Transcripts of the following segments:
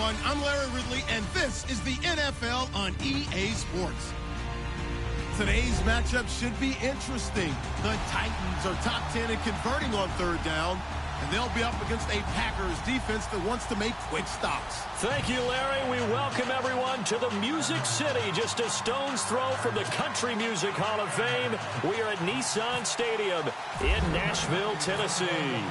everyone. I'm Larry Ridley, and this is the NFL on EA Sports. Today's matchup should be interesting. The Titans are top 10 in converting on third down, and they'll be up against a Packers defense that wants to make quick stops. Thank you, Larry. We welcome everyone to the Music City, just a stone's throw from the Country Music Hall of Fame. We are at Nissan Stadium in Nashville, Tennessee.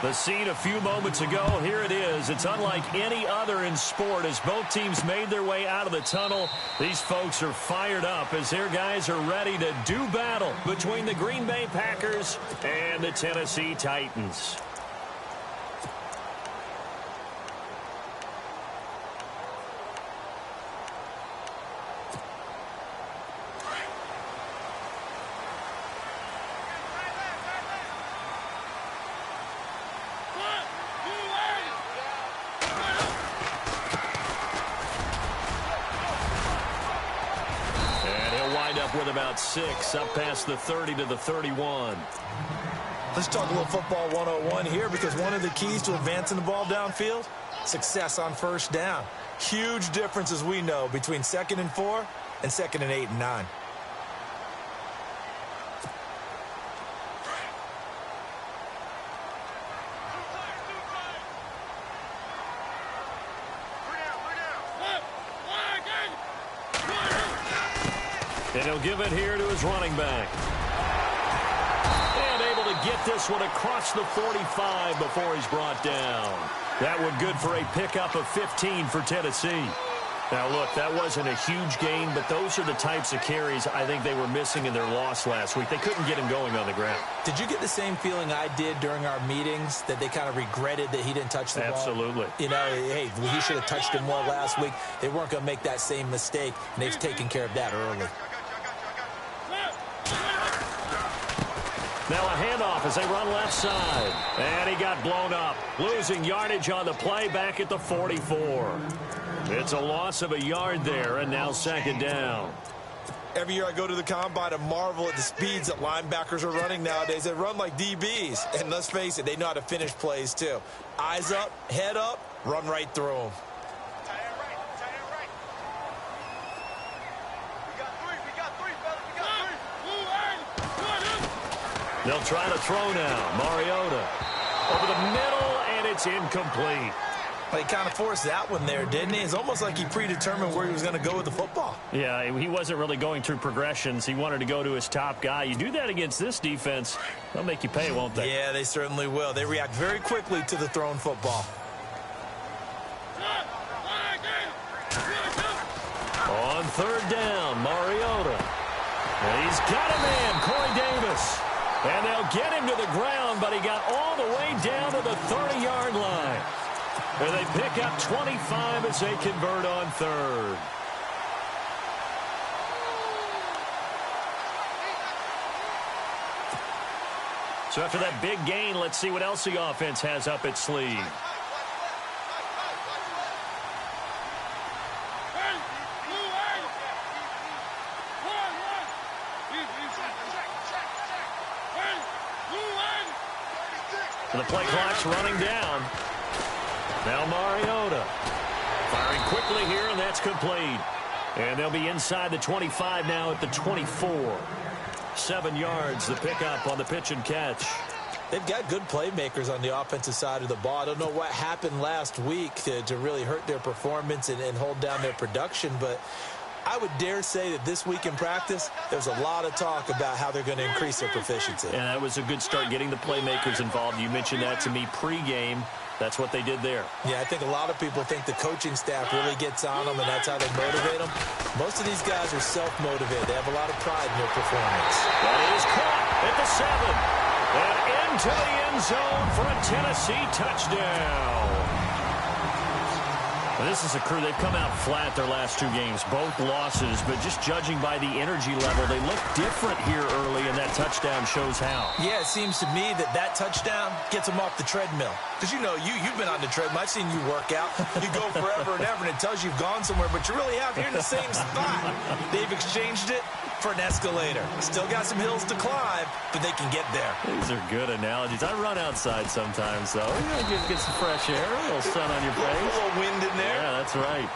The scene a few moments ago, here it is. It's unlike any other in sport as both teams made their way out of the tunnel. These folks are fired up as their guys are ready to do battle between the Green Bay Packers and the Tennessee Titans. With about 6 up past the 30 to the 31. Let's talk a little football 101 here, because one of the keys to advancing the ball downfield, success on first down. Huge difference, as we know, between 2nd and 4 and 2nd and 8 and 9. And he'll give it here to his running back. And able to get this one across the 45 before he's brought down. That one good for a pickup of 15 for Tennessee. Now, look, that wasn't a huge gain, but those are the types of carries I think they were missing in their loss last week. They couldn't get him going on the ground. Did you get the same feeling I did during our meetings, that they kind of regretted that he didn't touch the ball? Absolutely. You know, hey, he should have touched it more last week. They weren't going to make that same mistake, and they've taken care of that early. Now a handoff as they run left side. And he got blown up. Losing yardage on the play back at the 44. It's a loss of a yard there, and now 2nd down. Every year I go to the combine and marvel at the speeds that linebackers are running nowadays. They run like DBs. And let's face it, they know how to finish plays too. Eyes up, head up, run right through them. They'll try to throw now. Mariota over the middle, and it's incomplete. Well, he kind of forced that one there, didn't he? It's almost like he predetermined where he was going to go with the football. Yeah, he wasn't really going through progressions. He wanted to go to his top guy. You do that against this defense, they'll make you pay, won't they? Yeah, they certainly will. They react very quickly to the thrown football. On 3rd down, Mariota. And he's got him in, Corey Davis. And they'll get him to the ground, but he got all the way down to the 30-yard line. And they pick up 25 as they convert on 3rd. So after that big gain, let's see what else the offense has up its sleeve. The play clock's running down. Now Mariota firing quickly here, and that's complete. And they'll be inside the 25 now at the 24. 7 yards, the pickup on the pitch and catch. They've got good playmakers on the offensive side of the ball. I don't know what happened last week to really hurt their performance and hold down their production, but I would dare say that this week in practice, there's a lot of talk about how they're going to increase their proficiency. And that was a good start, getting the playmakers involved. You mentioned that to me pregame. That's what they did there. Yeah, I think a lot of people think the coaching staff really gets on them, and that's how they motivate them. Most of these guys are self-motivated. They have a lot of pride in their performance. That is caught at the 7. And into the end zone for a Tennessee touchdown. This is a crew, they've come out flat their last 2 games, both losses, but just judging by the energy level, they look different here early, and that touchdown shows how. Yeah, it seems to me that touchdown gets them off the treadmill. Because, you know, you've been on the treadmill. I've seen you work out. You go forever and ever, and it tells you you've gone somewhere, but you really have. You're in the same spot. They've exchanged it. for an escalator. Still got some hills to climb, but they can get there. These are good analogies. I run outside sometimes, though. You get some fresh air, a little sun on your face. A little wind in there. Yeah, that's right.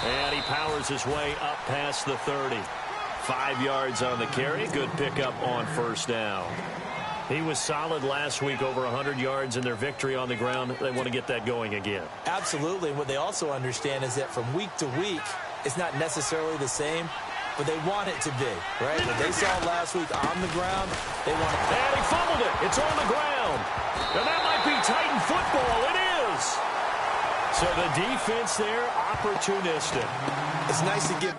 And he powers his way up past the 30. 5 yards on the carry. Good pickup on first down. He was solid last week, over 100 yards in their victory on the ground. They want to get that going again. Absolutely. And what they also understand is that from week to week, it's not necessarily the same, but they want it to be, right? What they saw last week on the ground, they want it. And he fumbled it. It's on the ground. And that might be Titan football. It is. So the defense there, opportunistic. It's nice to get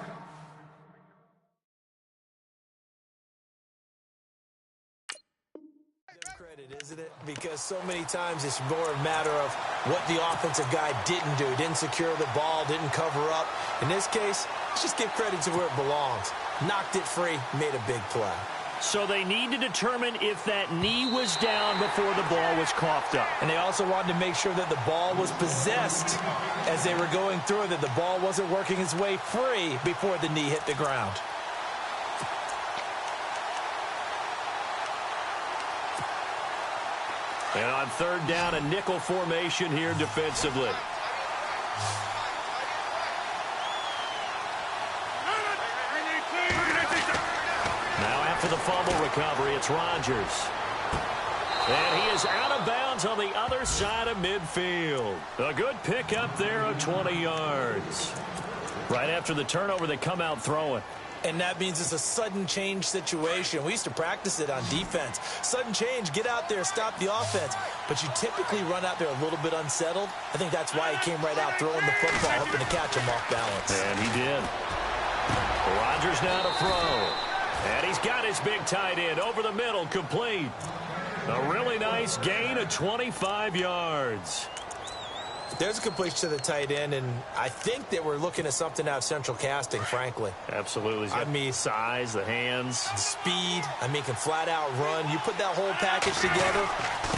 credit, isn't it? Because so many times it's more a matter of what the offensive guy didn't do. Didn't secure the ball, didn't cover up. In this case, let's just give credit to where it belongs. Knocked it free, made a big play. So they need to determine if that knee was down before the ball was coughed up. And they also wanted to make sure that the ball was possessed as they were going through, that the ball wasn't working its way free before the knee hit the ground. And on third down, a nickel formation here defensively. Now after the fumble recovery, it's Rodgers. And he is out of bounds on the other side of midfield. A good pickup there of 20 yards. Right after the turnover, they come out throwing. And that means it's a sudden change situation. We used to practice it on defense. Sudden change, get out there, stop the offense. But you typically run out there a little bit unsettled. I think that's why he came right out throwing the football, hoping to catch him off balance. And he did. Rodgers now to throw. And he's got his big tight end over the middle, complete. A really nice gain of 25 yards. There's a completion to the tight end, and I think that we're looking at something out of Central Casting, frankly. Absolutely. He's got the size, the hands. The speed. I mean, can flat out run. You put that whole package together,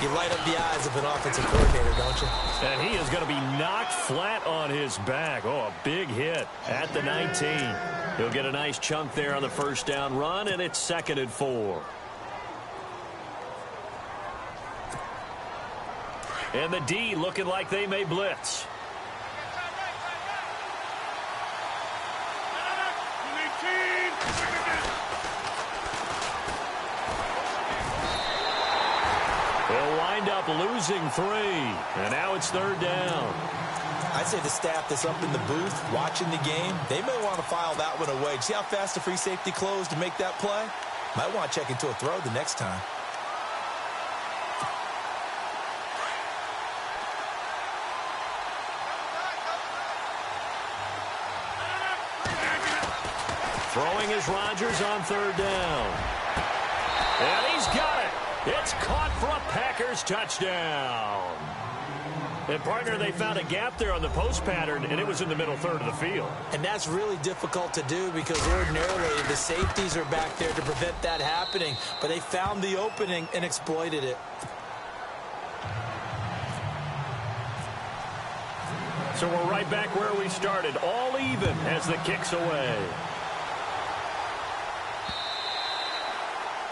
you light up the eyes of an offensive coordinator, don't you? And he is going to be knocked flat on his back. Oh, a big hit at the 19. He'll get a nice chunk there on the first down run, and it's 2nd and 4. And the D looking like they may blitz. They'll wind up losing 3. And now it's 3rd down. I'd say the staff that's up in the booth watching the game, they may want to file that one away. See how fast the free safety closed to make that play? Might want to check into a throw the next time. Throwing is Rodgers on 3rd down. And he's got it. It's caught for a Packers touchdown. And, partner, they found a gap there on the post pattern, and it was in the middle third of the field. And that's really difficult to do because ordinarily the safeties are back there to prevent that happening. But they found the opening and exploited it. So we're right back where we started, all even as the kick's away.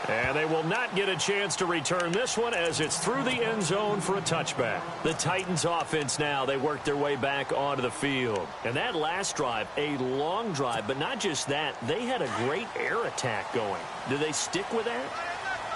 And they will not get a chance to return this one as it's through the end zone for a touchback. The Titans offense now, they work their way back onto the field. And that last drive, a long drive, but not just that, they had a great air attack going. Do they stick with that?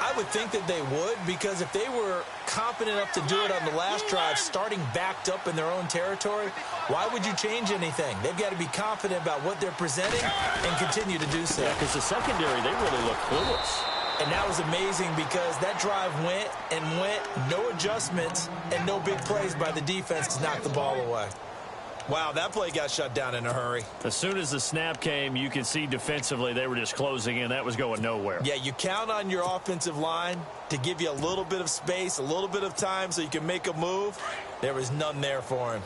I would think that they would, because if they were confident enough to do it on the last drive, starting backed up in their own territory, why would you change anything? They've got to be confident about what they're presenting and continue to do so. Yeah, because the secondary, they really look clueless. And that was amazing because that drive went and went, no adjustments and no big plays by the defense to knock the ball away. Wow, that play got shut down in a hurry. As soon as the snap came, you could see defensively they were just closing in. That was going nowhere. Yeah, you count on your offensive line to give you a little bit of space, a little bit of time so you can make a move. There was none there for him.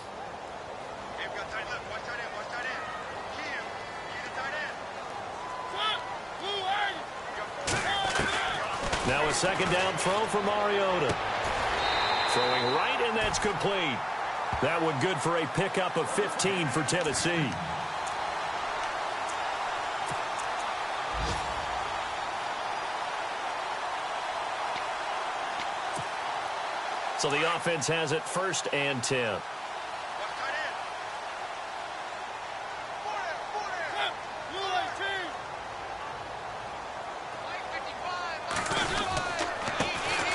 Now a second down throw for Mariota. Throwing right, and that's complete. That one good for a pickup of 15 for Tennessee. So the offense has it 1st and 10.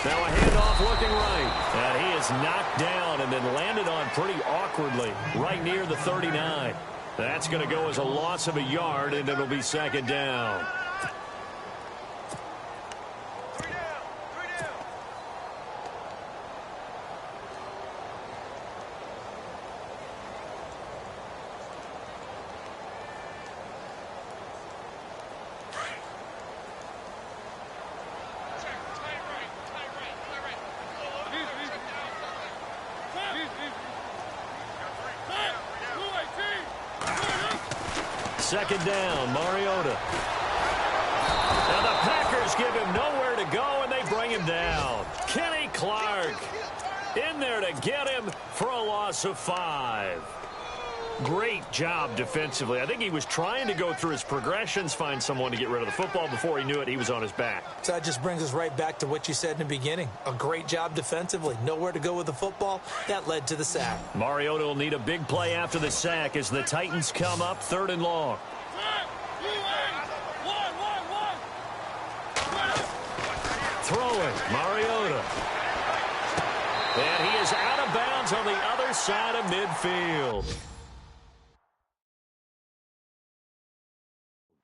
Now a handoff looking right. And he is knocked down and then landed on pretty awkwardly right near the 39. That's going to go as a loss of a yard, and it'll be 2nd down. Second down, Mariota. And the Packers give him nowhere to go, and they bring him down. Kenny Clark in there to get him for a loss of 5. Great job defensively. I think he was trying to go through his progressions, find someone to get rid of the football. Before he knew it, he was on his back. So that just brings us right back to what you said in the beginning. A great job defensively. Nowhere to go with the football. That led to the sack. Mariota will need a big play after the sack as the Titans come up 3rd and long. Throwing, Mariota. And he is out of bounds on the other side of midfield.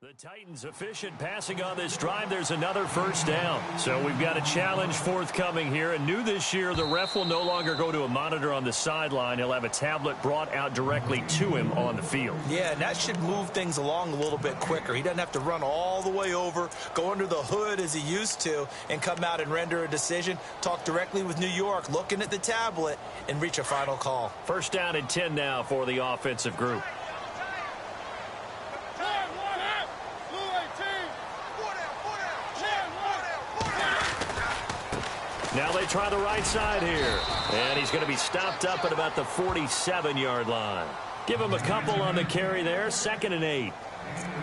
The Titans efficient passing on this drive. There's another 1st down. So we've got a challenge forthcoming here. And new this year, the ref will no longer go to a monitor on the sideline. He'll have a tablet brought out directly to him on the field. Yeah, and that should move things along a little bit quicker. He doesn't have to run all the way over, go under the hood as he used to, and come out and render a decision. Talk directly with New York, looking at the tablet, and reach a final call. 1st down and 10 now for the offensive group. Now they try the right side here. And he's going to be stopped up at about the 47-yard line. Give him a couple on the carry there. 2nd and 8.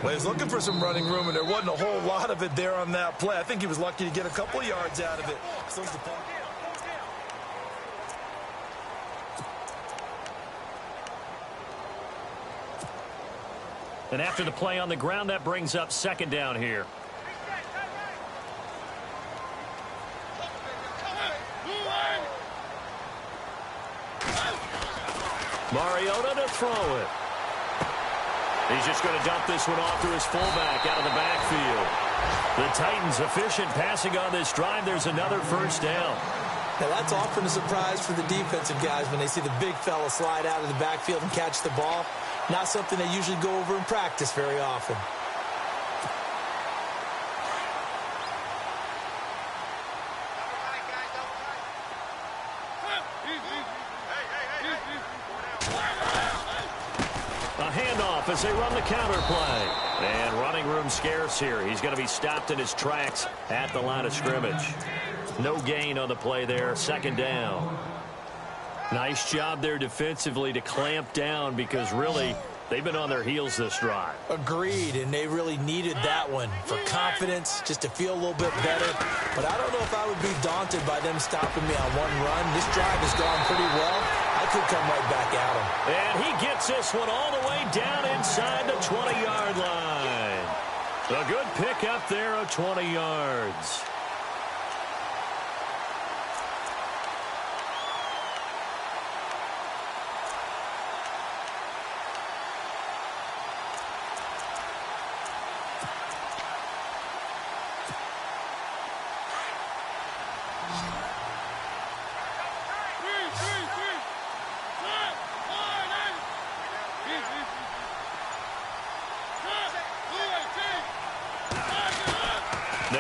Well, he was looking for some running room, and there wasn't a whole lot of it there on that play. I think he was lucky to get a couple of yards out of it. And after the play on the ground, that brings up 2nd down here. Mariota to throw it. He's just going to dump this one off to his fullback out of the backfield. The Titans efficient passing on this drive. There's another 1st down. Now that's often a surprise for the defensive guys when they see the big fella slide out of the backfield and catch the ball. Not something they usually go over in practice very often. As they run the counter play. And running room scarce here. He's going to be stopped in his tracks at the line of scrimmage. No gain on the play there. 2nd down. Nice job there defensively to clamp down because really they've been on their heels this drive. Agreed, and they really needed that one for confidence, just to feel a little bit better. But I don't know if I would be daunted by them stopping me on one run. This drive has gone pretty well. I could come right back at him. And he gets this one all the way down inside the 20-yard line. A good pickup there of 20 yards.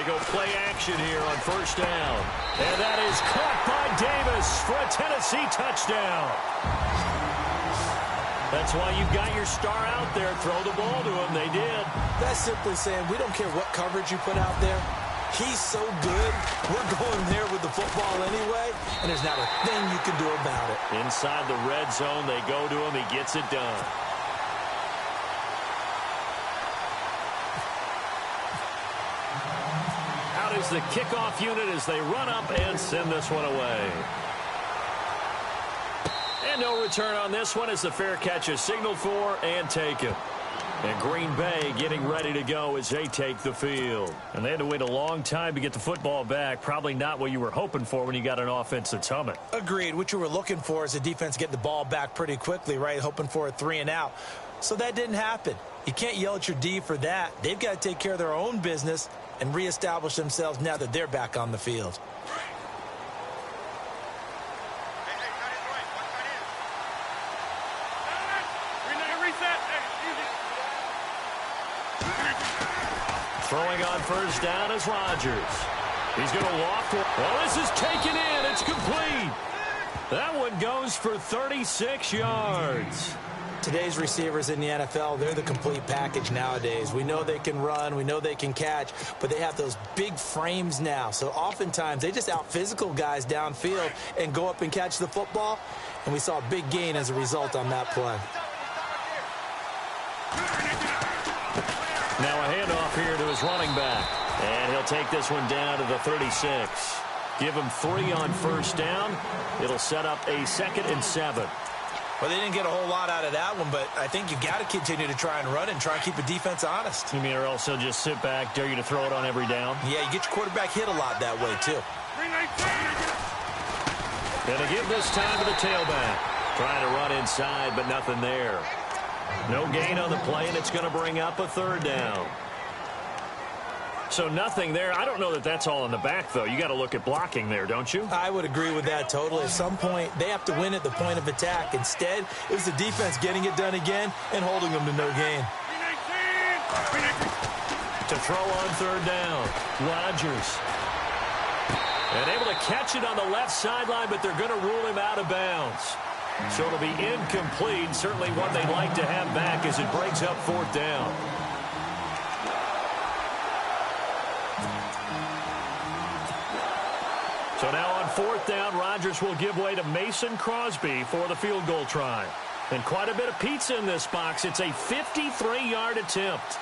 go play action here on first down. And that is caught by Davis for a Tennessee touchdown. That's why you've got your star out there. Throw the ball to him. They did. That's simply saying we don't care what coverage you put out there. He's so good. We're going there with the football anyway, and there's not a thing you can do about it. Inside the red zone, they go to him. He gets it done. Out is the kickoff unit as they run up and send this one away. And no return on this one as the fair catch is signaled for and taken. And Green Bay getting ready to go as they take the field. And they had to wait a long time to get the football back. Probably not what you were hoping for when you got an offense that's humming. Agreed. What you were looking for is a defense getting the ball back pretty quickly, right? Hoping for a 3-and-out. So that didn't happen. You can't yell at your D for that. They've got to take care of their own business and reestablish themselves now that they're back on the field. Throwing on first down is Rodgers. He's going to loft one. Well, this is taken in. It's complete. That one goes for 36 yards. Today's receivers in the NFL, they're the complete package nowadays. We know they can run, we know they can catch, but they have those big frames now. So oftentimes they just out-physical guys downfield and go up and catch the football. And we saw a big gain as a result on that play. Now a handoff here to his running back. And he'll take this one down to the 36. Give him 3 on first down. It'll set up a 2nd and 7. Well, they didn't get a whole lot out of that one, but I think you've got to continue to try and run and try and keep the defense honest. You mean or else he'll just sit back, dare you to throw it on every down? Yeah, you get your quarterback hit a lot that way, too. Gonna give this time to the tailback. Trying to run inside, but nothing there. No gain on the play, and it's going to bring up a 3rd down. So nothing there. I don't know that that's all in the back, though. You got to look at blocking there, don't you? I would agree with that totally. At some point, they have to win at the point of attack. Instead, it was the defense getting it done again and holding them to no gain. To throw on 3rd down, Rodgers. And able to catch it on the left sideline, but they're going to rule him out of bounds. So it'll be incomplete. Certainly one they'd like to have back as it breaks up 4th down. So now on 4th down, Rodgers will give way to Mason Crosby for the field goal try. And quite a bit of pizza in this box. It's a 53-yard attempt.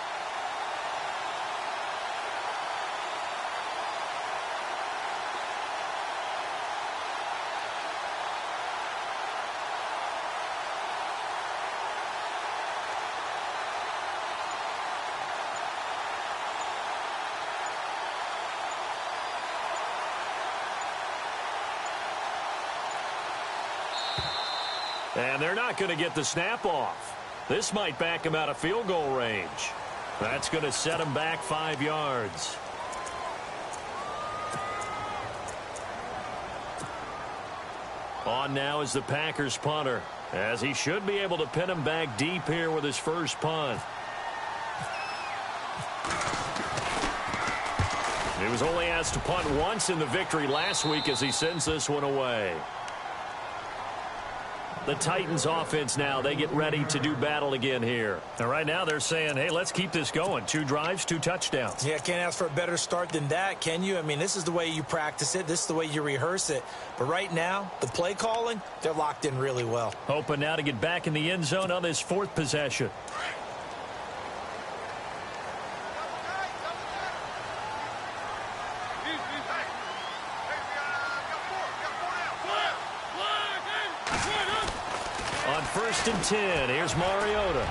And they're not going to get the snap off. This might back him out of field goal range. That's going to set him back 5 yards. On now is the Packers punter, as he should be able to pin him back deep here with his first punt. He was only asked to punt once in the victory last week as he sends this one away. The Titans offense now, they get ready to do battle again here. And right now they're saying, hey, let's keep this going. 2 drives, 2 touchdowns. Yeah, can't ask for a better start than that, can you? I mean, this is the way you practice it. This is the way you rehearse it. But right now, the play calling, they're locked in really well. Hoping now to get back in the end zone on this 4th possession. On 1st and 10, here's Mariota.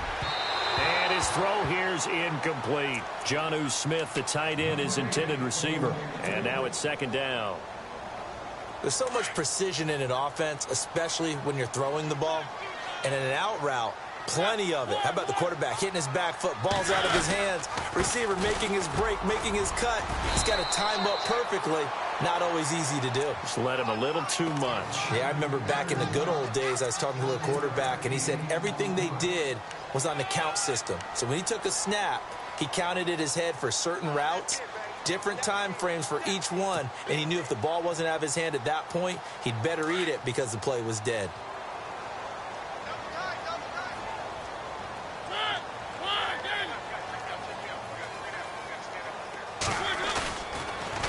And his throw here's incomplete. Jonnu Smith, the tight end, his intended receiver. And now it's 2nd down. There's so much precision in an offense, especially when you're throwing the ball. And in an out route, plenty of it. How about the quarterback hitting his back foot, ball's out of his hands, receiver making his break, making his cut. He's got to time up perfectly. Not always easy to do. Just let him a little too much. Yeah, I remember back in the good old days, I was talking to a quarterback, and he said everything they did was on the count system. So when he took a snap, he counted in his head for certain routes, different time frames for each one, and he knew if the ball wasn't out of his hand at that point, he'd better eat it because the play was dead.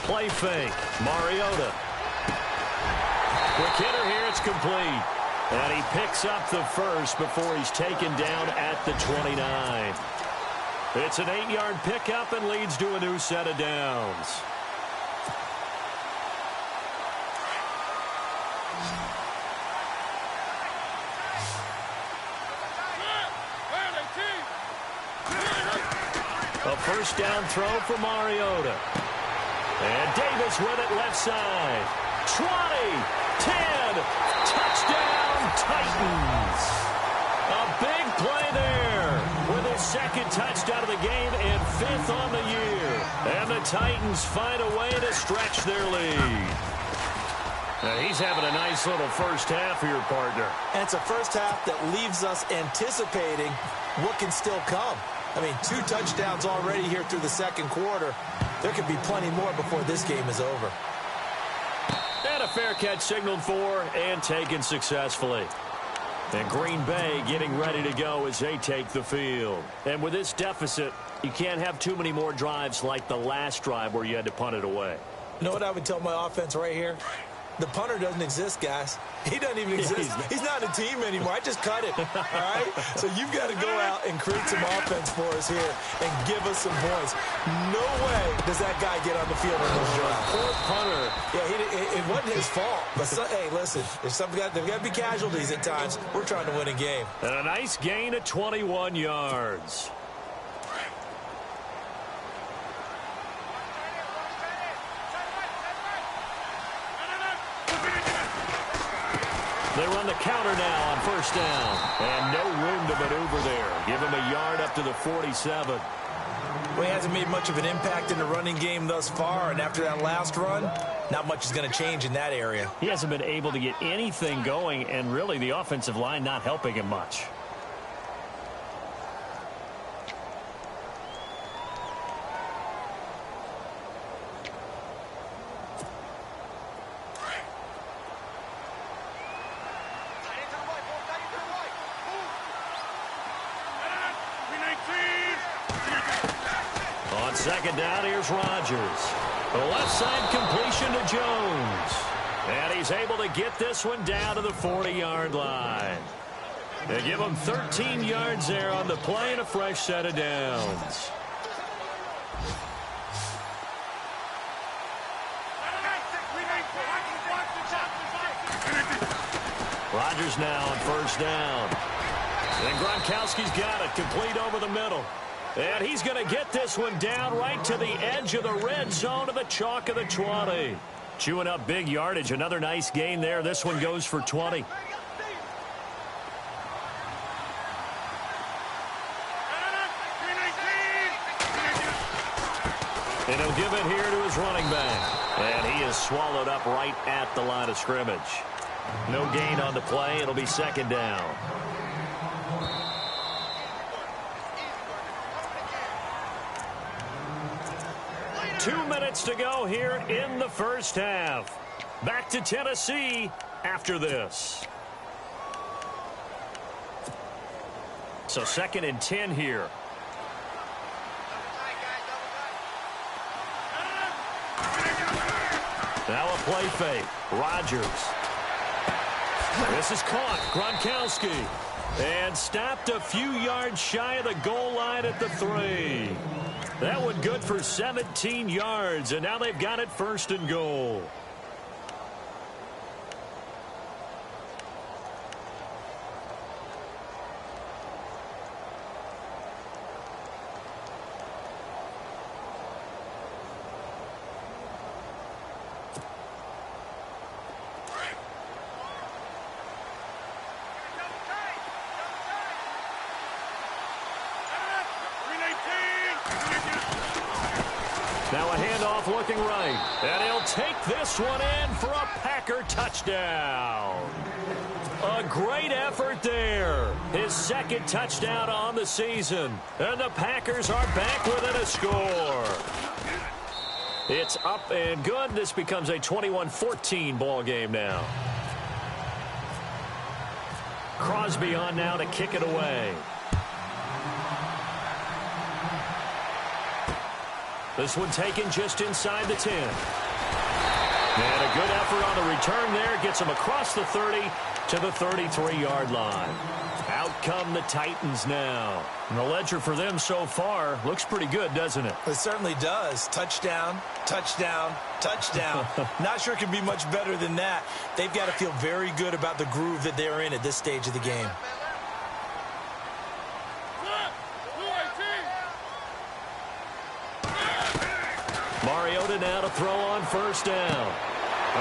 Play fake. Mariota. Quick hitter here. It's complete. And he picks up the first before he's taken down at the 29. It's an 8-yard pickup and leads to a new set of downs. A first down throw for Mariota. And Davis with it left side. 20, 10, touchdown Titans. A big play there with his second touchdown of the game and 5th on the year. And the Titans find a way to stretch their lead. Now he's having a nice little first half here, partner. And it's a first half that leaves us anticipating what can still come. I mean, 2 touchdowns already here through the second quarter. There could be plenty more before this game is over. And a fair catch signaled for and taken successfully. And Green Bay getting ready to go as they take the field. And with this deficit, you can't have too many more drives like the last drive where you had to punt it away. You know what I would tell my offense right here? The punter doesn't exist, guys. He doesn't even exist. He's not a team anymore. I just cut it, all right? So you've got to go out and create some offense for us here and give us some points. No way does that guy get on the field on this drive. Poor punter. Yeah, it wasn't his fault. But, hey, listen, there's got to be casualties at times. We're trying to win a game. And a nice gain of 21 yards. They run the counter now on first down. And no room to maneuver there. Give him a yard up to the 47. Well, he hasn't made much of an impact in the running game thus far. And after that last run, not much is going to change in that area. He hasn't been able to get anything going. And really the offensive line not helping him much. Second down, here's Rodgers. The left side completion to Jones. And he's able to get this one down to the 40-yard line. They give him 13 yards there on the play and a fresh set of downs. Rodgers now on first down. And Gronkowski's got it, complete over the middle. And he's going to get this one down right to the edge of the red zone of the chalk of the 20. Chewing up big yardage. Another nice gain there. This one goes for 20. And he'll give it here to his running back. And he is swallowed up right at the line of scrimmage. No gain on the play. It'll be second down. Two minutes to go here in the first half. Back to Tennessee after this. So 2nd and 10 here. Now a play fake. Rodgers. This is caught. Gronkowski. And stopped a few yards shy of the goal line at the 3. That one good for 17 yards, and now they've got it 1st and goal. Now a handoff looking right. And he'll take this one in for a Packer touchdown. A great effort there. His 2nd touchdown on the season. And the Packers are back within a score. It's up and good. This becomes a 21-14 ball game now. Crosby on now to kick it away. This one taken just inside the 10. And a good effort on the return there. Gets him across the 30 to the 33-yard line. Out come the Titans now. And the ledger for them so far looks pretty good, doesn't it? It certainly does. Touchdown, touchdown, touchdown. Not sure it can be much better than that. They've got to feel very good about the groove that they're in at this stage of the game. Mariota now to throw on first down.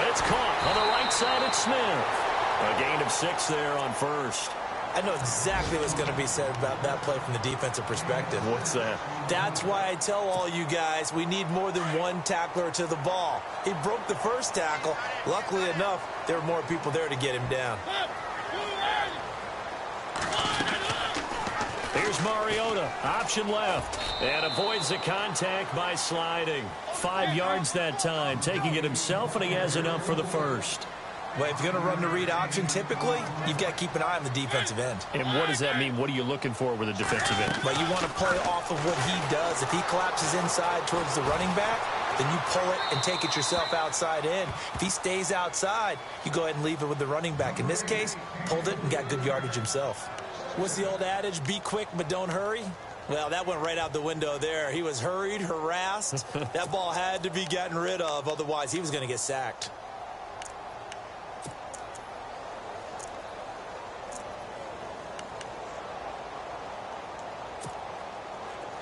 It's caught on the right side at Smith. A gain of 6 there on first. I know exactly what's going to be said about that play from the defensive perspective. What's that? That's why I tell all you guys we need more than one tackler to the ball. He broke the first tackle. Luckily enough, there were more people there to get him down. Here's Mariota, option left, and avoids the contact by sliding. 5 yards that time, taking it himself, and he has enough for the first. Well, if you're going to run the read option, typically, you've got to keep an eye on the defensive end. And what does that mean? What are you looking for with a defensive end? Well, you want to play off of what he does. If he collapses inside towards the running back, then you pull it and take it yourself outside in. If he stays outside, you go ahead and leave it with the running back. In this case, pulled it and got good yardage himself. What's the old adage? Be quick, but don't hurry. Well, that went right out the window there. He was hurried, harassed. That ball had to be gotten rid of. Otherwise, he was going to get sacked.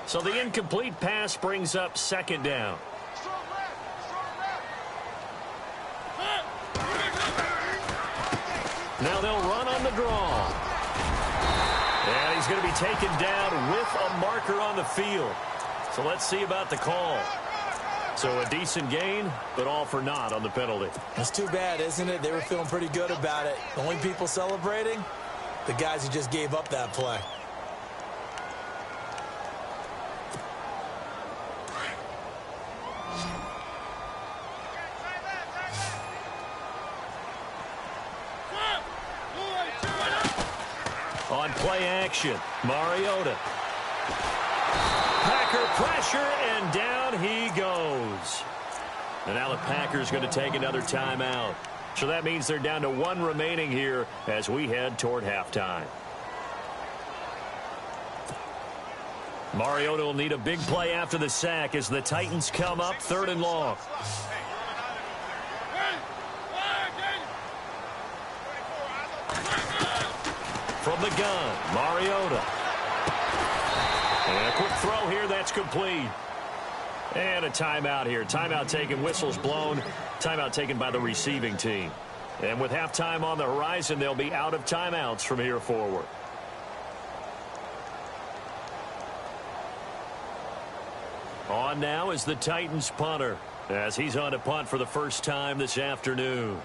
So the incomplete pass brings up second down. Now they'll run on the draw. And he's going to be taken down with a marker on the field. So let's see about the call. So a decent gain, but all for naught on the penalty. That's too bad, isn't it? They were feeling pretty good about it. The only people celebrating, the guys who just gave up that play. On play action, Mariota. Packer pressure, and down he goes. And now the Packers going to take another timeout. So that means they're down to 1 remaining here as we head toward halftime. Mariota will need a big play after the sack as the Titans come up 3rd and long. From the gun, Mariota. And a quick throw here, that's complete. And a timeout here. Timeout taken, whistles blown. Timeout taken by the receiving team. And with halftime on the horizon, they'll be out of timeouts from here forward. On now is the Titans punter, as he's on to punt for the first time this afternoon.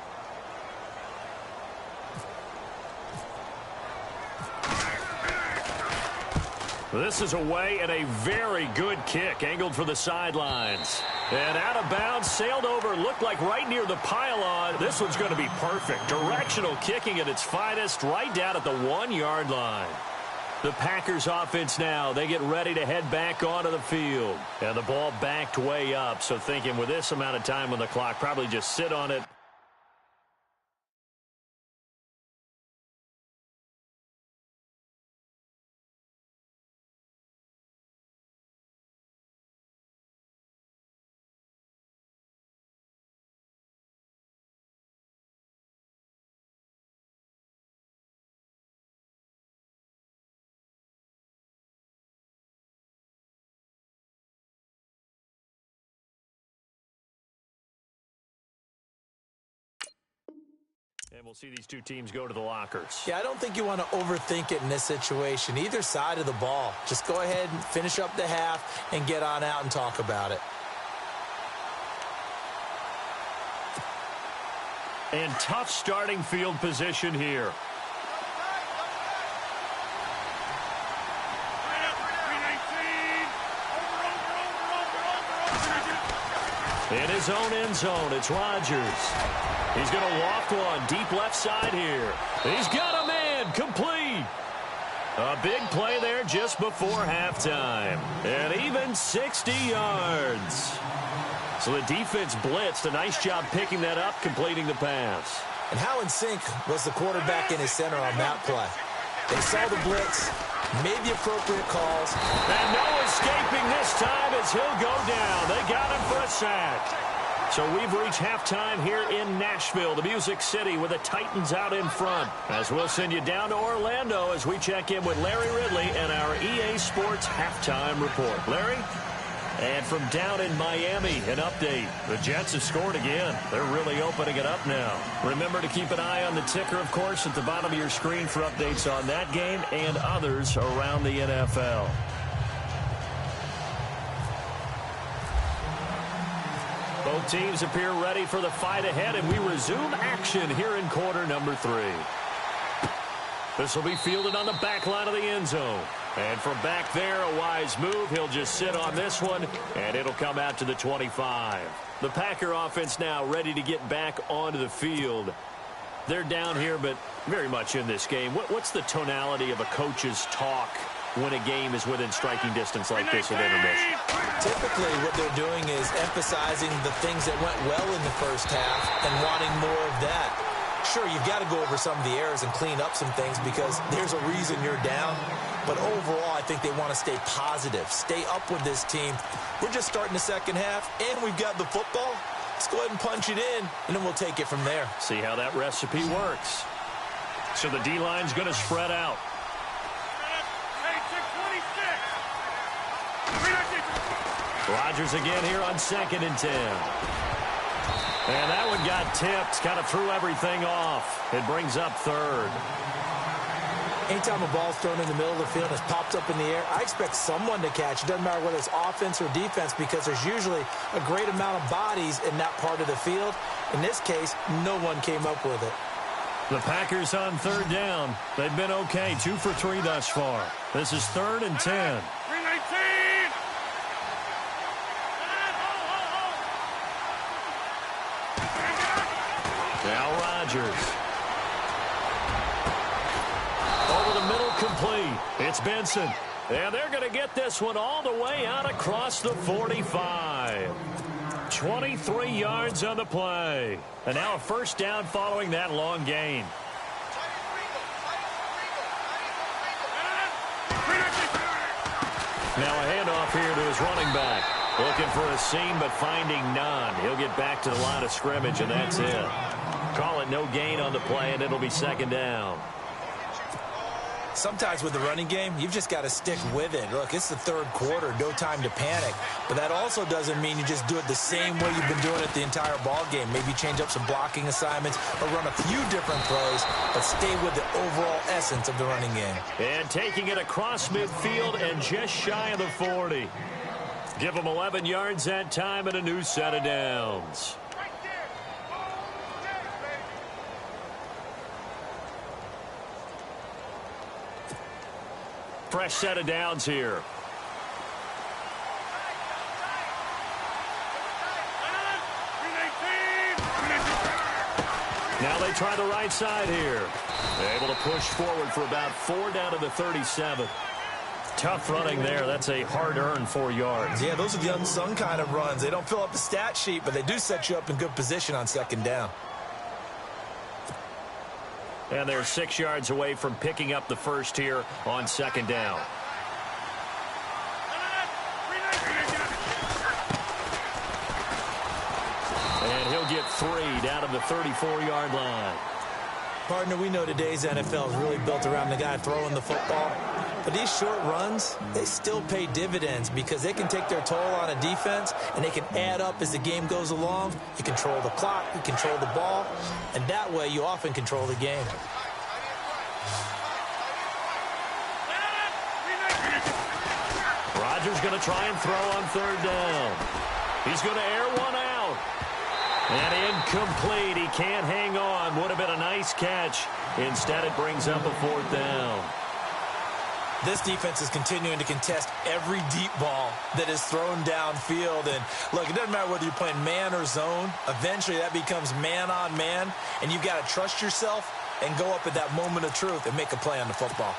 This is away, and a very good kick angled for the sidelines. And out of bounds, sailed over, looked like right near the pylon. This one's going to be perfect. Directional kicking at its finest, right down at the 1-yard line. The Packers offense now, they get ready to head back onto the field. And the ball backed way up, so thinking with this amount of time on the clock, probably just sit on it. And we'll see these two teams go to the lockers. Yeah, I don't think you want to overthink it in this situation. Either side of the ball. Just go ahead and finish up the half and get on out and talk about it. And tough starting field position here. In his own end zone, it's Rodgers. He's going to loft one deep left side here. He's got a man complete. A big play there just before halftime. And even 60 yards. So the defense blitzed. A nice job picking that up, completing the pass. And how in sync was the quarterback in his center on that play? They saw the blitz, made the appropriate calls. And no escaping this time as he'll go down. They got him for a sack. So we've reached halftime here in Nashville, the Music City, with the Titans out in front. As we'll send you down to Orlando as we check in with Larry Ridley and our EA Sports Halftime Report. Larry? And from down in Miami, an update. The Jets have scored again. They're really opening it up now. Remember to keep an eye on the ticker, of course, at the bottom of your screen for updates on that game and others around the NFL. Both teams appear ready for the fight ahead, and we resume action here in quarter number 3. This will be fielded on the back line of the end zone. And from back there, a wise move. He'll just sit on this one, and it'll come out to the 25. The Packer offense now ready to get back onto the field. They're down here, but very much in this game. What's the tonality of a coach's talk when a game is within striking distance like this at intermission? Typically, what they're doing is emphasizing the things that went well in the first half and wanting more of that. Sure, you've got to go over some of the errors and clean up some things because there's a reason you're down. But overall, I think they want to stay positive, stay up with this team. We're just starting the second half, and we've got the football. Let's go ahead and punch it in, and then we'll take it from there. See how that recipe works. So the D-line's going to spread out. Rodgers again here on 2nd and 10. And that one got tipped, kind of threw everything off. It brings up 3rd. Anytime a ball's thrown in the middle of the field and it's popped up in the air, I expect someone to catch. It doesn't matter whether it's offense or defense because there's usually a great amount of bodies in that part of the field. In this case, no one came up with it. The Packers on 3rd down. They've been okay, 2 for 3 thus far. This is 3rd and 10. Now Rodgers. Over the middle, complete. It's Benson. And they're going to get this one all the way out across the 45. 23 yards on the play. And now a first down following that long gain. Now a handoff here to his running back. Looking for a seam, but finding none. He'll get back to the line of scrimmage, and that's it. Call it no gain on the play, and it'll be 2nd down. Sometimes with the running game, you've just got to stick with it. Look, it's the 3rd quarter, no time to panic. But that also doesn't mean you just do it the same way you've been doing it the entire ball game. Maybe change up some blocking assignments or run a few different plays, but stay with the overall essence of the running game. And taking it across midfield and just shy of the 40. Give them 11 yards that time and a new set of downs. Fresh set of downs here. Now they try the right side here. They're able to push forward for about 4 down to the 37. Tough running there. That's a hard-earned 4 yards. Yeah, those are the unsung kind of runs. They don't fill up the stat sheet, but they do set you up in good position on 2nd down. And they're 6 yards away from picking up the first here on 2nd down. And he'll get 3 down to the 34-yard line. Partner, we know today's NFL is really built around the guy throwing the football. But these short runs, they still pay dividends because they can take their toll on a defense and they can add up as the game goes along. You control the clock, you control the ball, and that way you often control the game. Rodgers going to try and throw on 3rd down. He's going to air one out. And incomplete. He can't hang on. Would have been a nice catch. Instead, it brings up a 4th down. This defense is continuing to contest every deep ball that is thrown downfield. And, look, it doesn't matter whether you're playing man or zone. Eventually, that becomes man-on-man, and you've got to trust yourself and go up at that moment of truth and make a play on the football.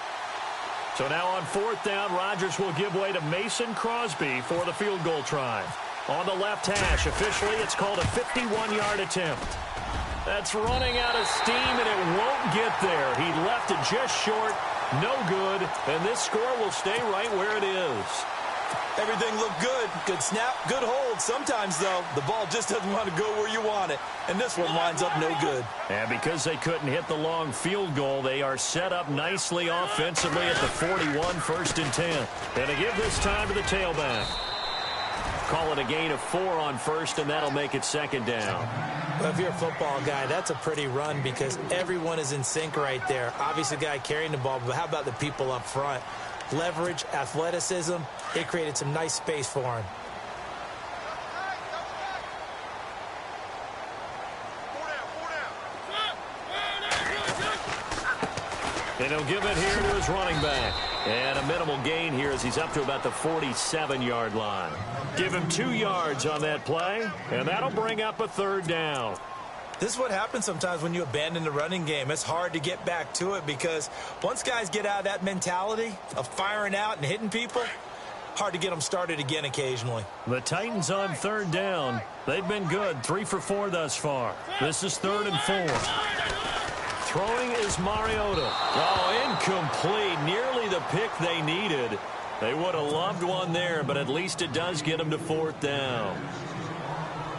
So now on 4th down, Rodgers will give way to Mason Crosby for the field goal try. On the left hash, officially, it's called a 51-yard attempt. That's running out of steam, and it won't get there. He left it just short. No good, and this score will stay right where it is. Everything looked good. Good snap, good hold. Sometimes, though, the ball just doesn't want to go where you want it, and this one winds up no good. And because they couldn't hit the long field goal, they are set up nicely offensively at the 41, 1st and 10. And to give this time to the tailback. Call it a gain of 4 on 1st, and that'll make it 2nd down. Well, if you're a football guy, that's a pretty run because everyone is in sync right there. Obviously, the guy carrying the ball, but how about the people up front? Leverage, athleticism, it created some nice space for him. And he'll give it here to his running back. And a minimal gain here as he's up to about the 47-yard line. Give him 2 yards on that play, and that'll bring up a 3rd down. This is what happens sometimes when you abandon the running game. It's hard to get back to it because once guys get out of that mentality of firing out and hitting people, hard to get them started again occasionally. The Titans on 3rd down. They've been good, 3 for 4 thus far. This is 3rd and 4. Throwing is Mariota. Oh, incomplete. Nearly the pick they needed. They would have loved one there, but at least it does get them to 4th down.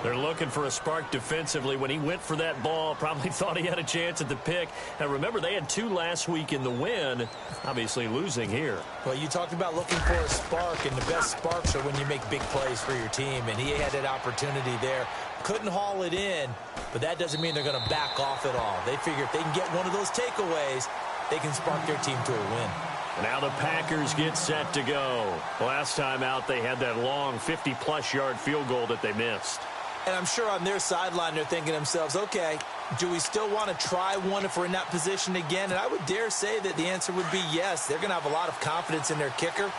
They're looking for a spark defensively. When he went for that ball, probably thought he had a chance at the pick. And remember, they had 2 last week in the win, obviously losing here. Well, you talked about looking for a spark, and the best sparks are when you make big plays for your team, and he had that opportunity there. Couldn't haul it in, but that doesn't mean they're going to back off at all. They figure if they can get one of those takeaways, they can spark their team to a win. Now the Packers get set to go. Last time out, they had that long 50-plus yard field goal that they missed. And I'm sure on their sideline they're thinking to themselves, okay, do we still want to try one if we're in that position again? And I would dare say that the answer would be yes. They're going to have a lot of confidence in their kicker.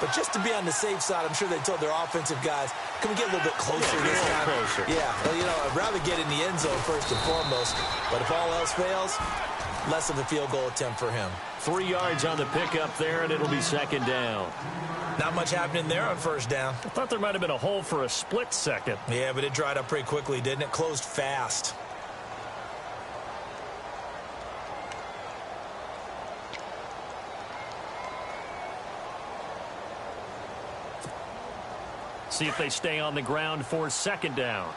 But just to be on the safe side, I'm sure they told their offensive guys, can we get a little bit closer this time? Closer. Yeah, well, you know, I'd rather get in the end zone first and foremost. But if all else fails, less of a field goal attempt for him. 3 yards on the pickup there, and it'll be 2nd down. Not much happening there on 1st down. I thought there might have been a hole for a split second. Yeah, but it dried up pretty quickly, didn't it? Closed fast. See if they stay on the ground for 2nd down.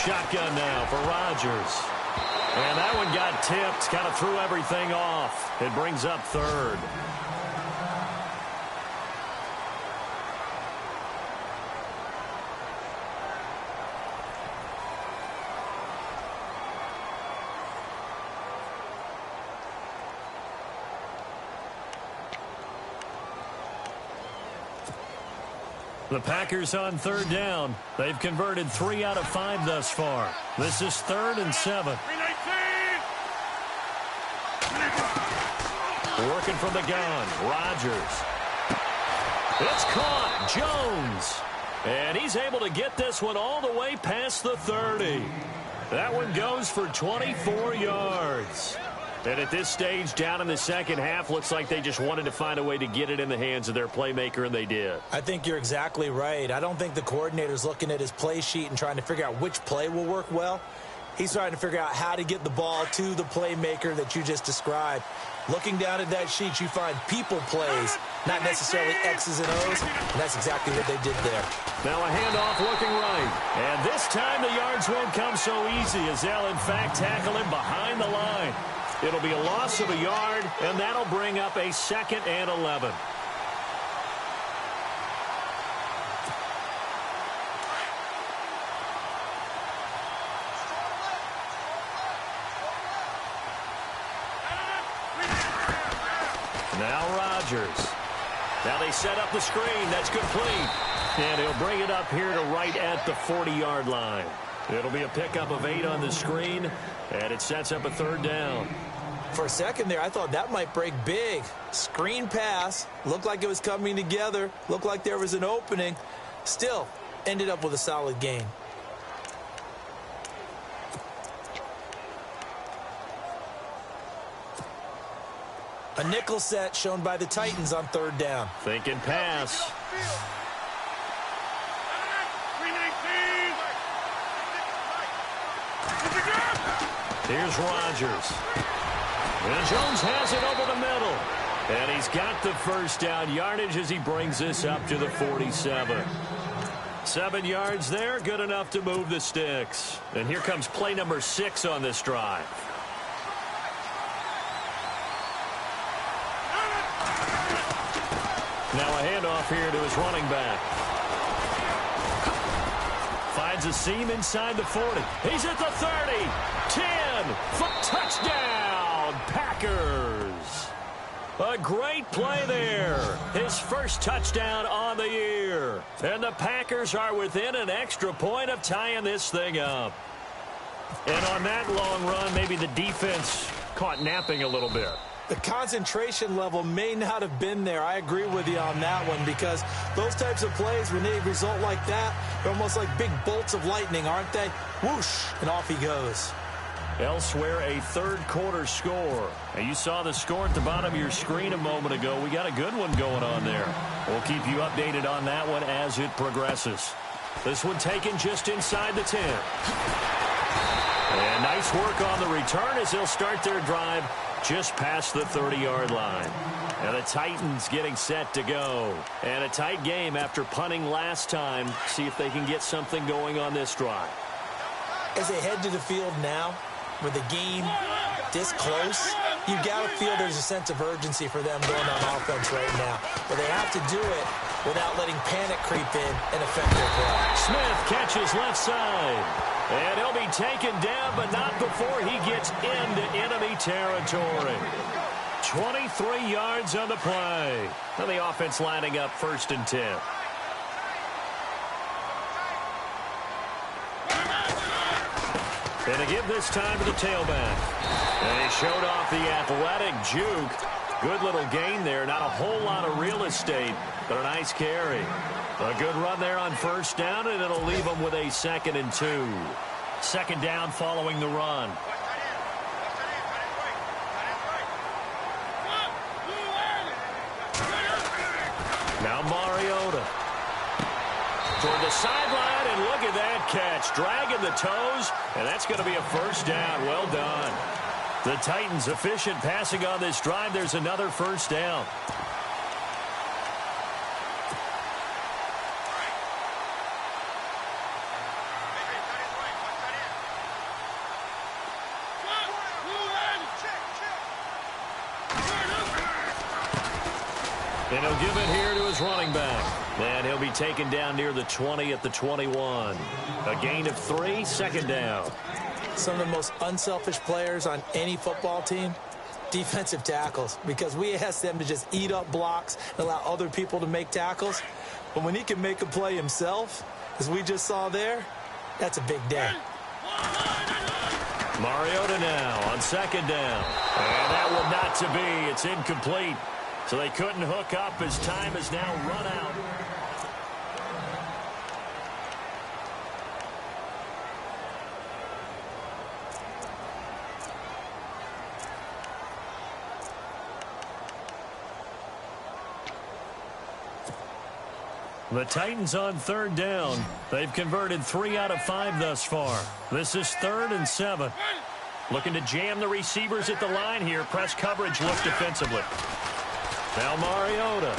Shotgun now for Rodgers. And that one got tipped, kind of threw everything off. It brings up 3rd. The Packers on 3rd down. They've converted 3 out of 5 thus far. This is 3rd and 7. Working from the gun, Rodgers. It's caught, Jones. And he's able to get this one all the way past the 30. That one goes for 24 yards. And at this stage, down in the second half, looks like they just wanted to find a way to get it in the hands of their playmaker, and they did. I think you're exactly right. I don't think the coordinator's looking at his play sheet and trying to figure out which play will work well. He's trying to figure out how to get the ball to the playmaker that you just described. Looking down at that sheet, you find people plays, not necessarily X's and O's, and that's exactly what they did there. Now a handoff looking right. And this time the yards won't come so easy as they'll, in fact, tackle him behind the line. It'll be a loss of a yard, and that'll bring up a 2nd and 11. Now Rodgers. Now they set up the screen. That's complete. And he'll bring it up here to right at the 40-yard line. It'll be a pickup of 8 on the screen, and it sets up a 3rd down. For a second there, I thought that might break big. Screen pass. Looked like it was coming together. Looked like there was an opening. Still, ended up with a solid gain. A nickel set shown by the Titans on 3rd down. Thinking pass. Here's Rodgers. And Jones has it over the middle. And he's got the 1st down yardage as he brings this up to the 47. 7 yards there, good enough to move the sticks. And here comes play number 6 on this drive. Now a handoff here to his running back. Finds a seam inside the 40. He's at the 30. 10. Touchdown, Packers. A great play there. His 1st touchdown on the year. And the Packers are within an extra point of tying this thing up. And on that long run, maybe the defense caught napping a little bit. The concentration level may not have been there. I agree with you on that one, because those types of plays, when they result like that, they're almost like big bolts of lightning, aren't they? Whoosh, and off he goes. Elsewhere, a 3rd quarter score. And you saw the score at the bottom of your screen a moment ago. We got a good one going on there. We'll keep you updated on that one as it progresses. This one taken just inside the 10. And nice work on the return as they'll start their drive just past the 30-yard line. And the Titans getting set to go. And a tight game after punting last time. See if they can get something going on this drive. As they head to the field now, with the game this close, you got to feel there's a sense of urgency for them going on offense right now. But they have to do it without letting panic creep in and affect their play. Smith catches left side. And he'll be taken down, but not before he gets into enemy territory. 23 yards on the play. And the offense lining up 1st and 10. And to give this time to the tailback. And he showed off the athletic juke. Good little gain there. Not a whole lot of real estate, but a nice carry. A good run there on 1st down, and it'll leave them with a 2nd and 2. 2nd down following the run. Now Mariota. Toward the sideline, and look at that catch. Dragging the toes, and that's going to be a 1st down. Well done. The Titans efficient passing on this drive. There's another 1st down. And he'll give it here to his running back. And he'll be taken down near the 20 at the 21. A gain of 3, 2nd down. Some of the most unselfish players on any football team, defensive tackles, because we ask them to just eat up blocks and allow other people to make tackles. But when he can make a play himself, as we just saw there, that's a big day. Mariota now on 2nd down. And that will not to be. It's incomplete. So they couldn't hook up as time has now run out. The Titans on 3rd down. They've converted 3 out of 5 thus far. This is 3rd and 7. Looking to jam the receivers at the line here. Press coverage look defensively. Now Mariota.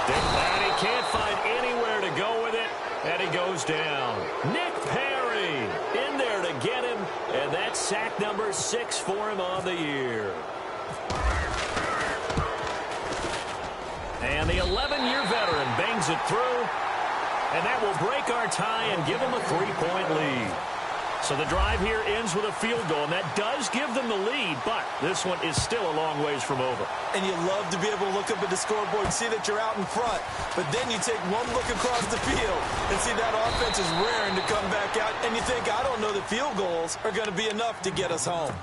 And he can't find anywhere to go with it. And he goes down. Nick Perry in there to get him. And that's sack number 6 for him on the year. And the 11-year veteran bangs it through. And that will break our tie and give him a 3-point lead. So the drive here ends with a field goal, and that does give them the lead, but this one is still a long ways from over. And you love to be able to look up at the scoreboard and see that you're out in front. But then you take one look across the field and see that offense is raring to come back out, and you think, I don't know that field goals are going to be enough to get us home.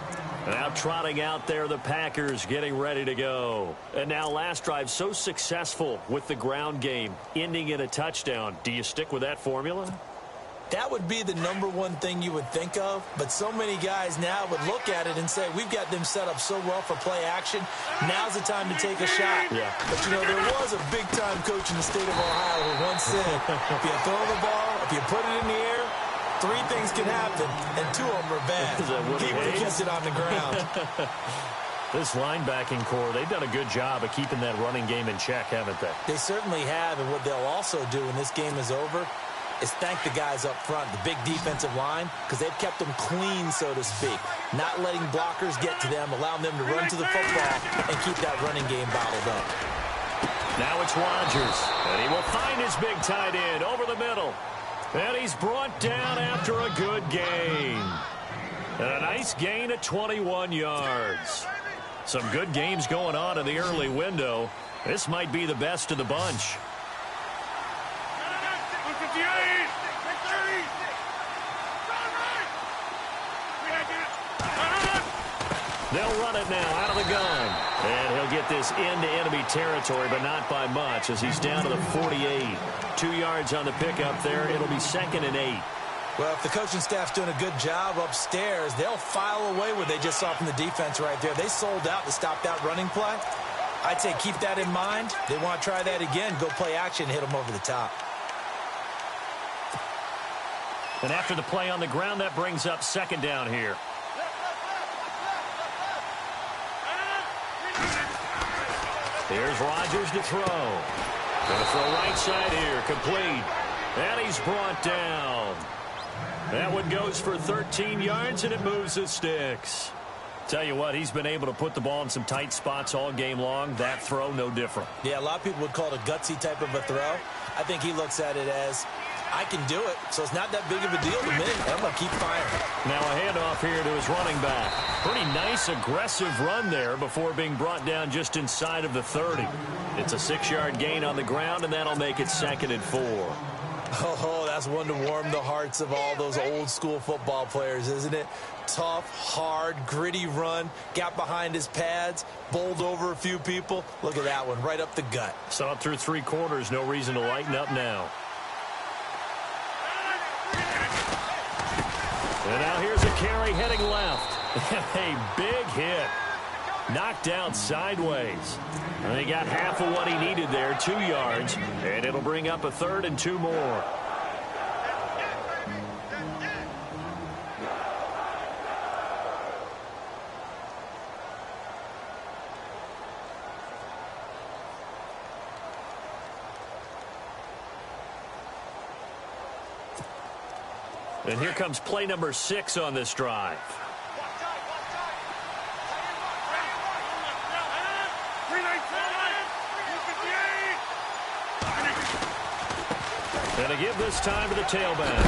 Now trotting out there, the Packers getting ready to go. And now last drive so successful with the ground game, ending in a touchdown. Do you stick with that formula? That would be the number one thing you would think of, but so many guys now would look at it and say, we've got them set up so well for play action. Now's the time to take a shot. Yeah. But, you know, there was a big-time coach in the state of Ohio who once said, if you throw the ball, if you put it in the air, 3 things can happen, and 2 of them are bad. He would have kept it on the ground. This linebacking core, they've done a good job of keeping that running game in check, haven't they? They certainly have, and what they'll also do when this game is over is thank the guys up front, the big defensive line, because they've kept them clean, so to speak. Not letting blockers get to them, allowing them to run to the football and keep that running game bottled up. Now it's Rodgers, and he will find his big tight end over the middle. And he's brought down after a good gain. And a nice gain at 21 yards. Some good games going on in the early window. This might be the best of the bunch. They'll run it now out of the gun. And he'll get this into enemy territory, but not by much as he's down to the 48. 2 yards on the pickup there. It'll be 2nd and 8. Well, if the coaching staff's doing a good job upstairs, they'll file away what they just saw from the defense right there. They sold out to stop that running play. I'd say keep that in mind. They want to try that again. Go play action, hit them over the top. And after the play on the ground, that brings up 2nd down here. Here's Rodgers to throw. Going to throw right side here. Complete. And he's brought down. That one goes for 13 yards, and it moves the sticks. Tell you what, he's been able to put the ball in some tight spots all game long. That throw, no different. Yeah, a lot of people would call it a gutsy type of a throw. I think he looks at it as, I can do it, so it's not that big of a deal to me. I'm going to keep firing. Now a handoff here to his running back. Pretty nice, aggressive run there before being brought down just inside of the 30. It's a 6-yard gain on the ground, and that'll make it 2nd and 4. Oh, that's one to warm the hearts of all those old-school football players, isn't it? Tough, hard, gritty run, got behind his pads, bowled over a few people. Look at that one, right up the gut. Saw it through 3 quarters, no reason to lighten up now. And now here's a carry heading left. A big hit. Knocked down sideways. And he got half of what he needed there, 2 yards. And it'll bring up a 3rd and 2 more. And here comes play number 6 on this drive. And to give this time to the tailback.